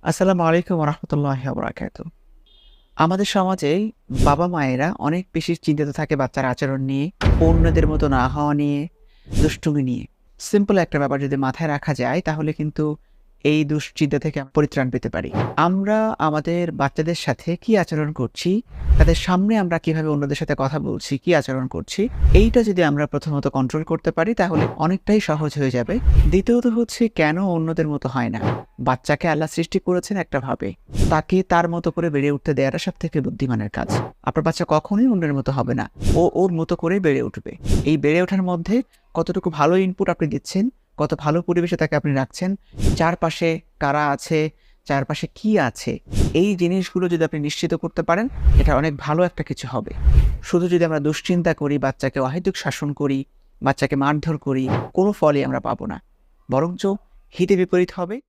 আসসালামু আলাইকুম রহমতুল্লাহি ওয়া বারাকাতুহু। আমাদের সমাজে বাবা-মায়েরা অনেক বেশি চিন্তিত থাকে বাচ্চার আচরণ নিয়ে, অন্যদের মতো না হওয়া নিয়ে, দুষ্টুমি নিয়ে। সিম্পল একটা ব্যাপার যদি মাথায় রাখা যায় তাহলে কিন্তু এই দুশ্চিন্তা থেকে পরিত্রাণ পেতে পারি। আমরা আমাদের বাচ্চাদের সাথে কি আচরণ করছি, তাদের সামনে আমরা কিভাবে অন্যদের সাথে কথা বলছি, কি আচরণ করছি, এইটা যদি আমরা প্রথমত কন্ট্রোল করতে পারি তাহলে অনেকটাই সহজ হয়ে যাবে। দ্বিতীয়ত হচ্ছে কেন অন্যদের মতো হয় না? বাচ্চাকে আল্লাহ সৃষ্টি করেছেন একটা ভাবে। তাকে তার মতো করে বেড়ে উঠতে দেয়াটা সবথেকে বুদ্ধিমানের কাজ। আপনার বাচ্চা কখনোই অন্যের মতো হবে না। ও ওর মতো করেই বেড়ে উঠবে। এই বেড়ে ওঠার মধ্যে কতটুকু ভালো ইনপুট আপনি দিচ্ছেন, কত ভালো পরিবেশে তাকে আপনি রাখছেন, চারপাশে কারা আছে, চারপাশে কি আছে, এই জিনিসগুলো যদি আপনি নিশ্চিত করতে পারেন, এটা অনেক ভালো একটা কিছু হবে। শুধু যদি আমরা দুশ্চিন্তা করি, বাচ্চাকে অহেতুক শাসন করি, বাচ্চাকে মারধর করি, কোনো ফলই আমরা পাবো না। বরঞ্চ হিতে বিপরীত হবে।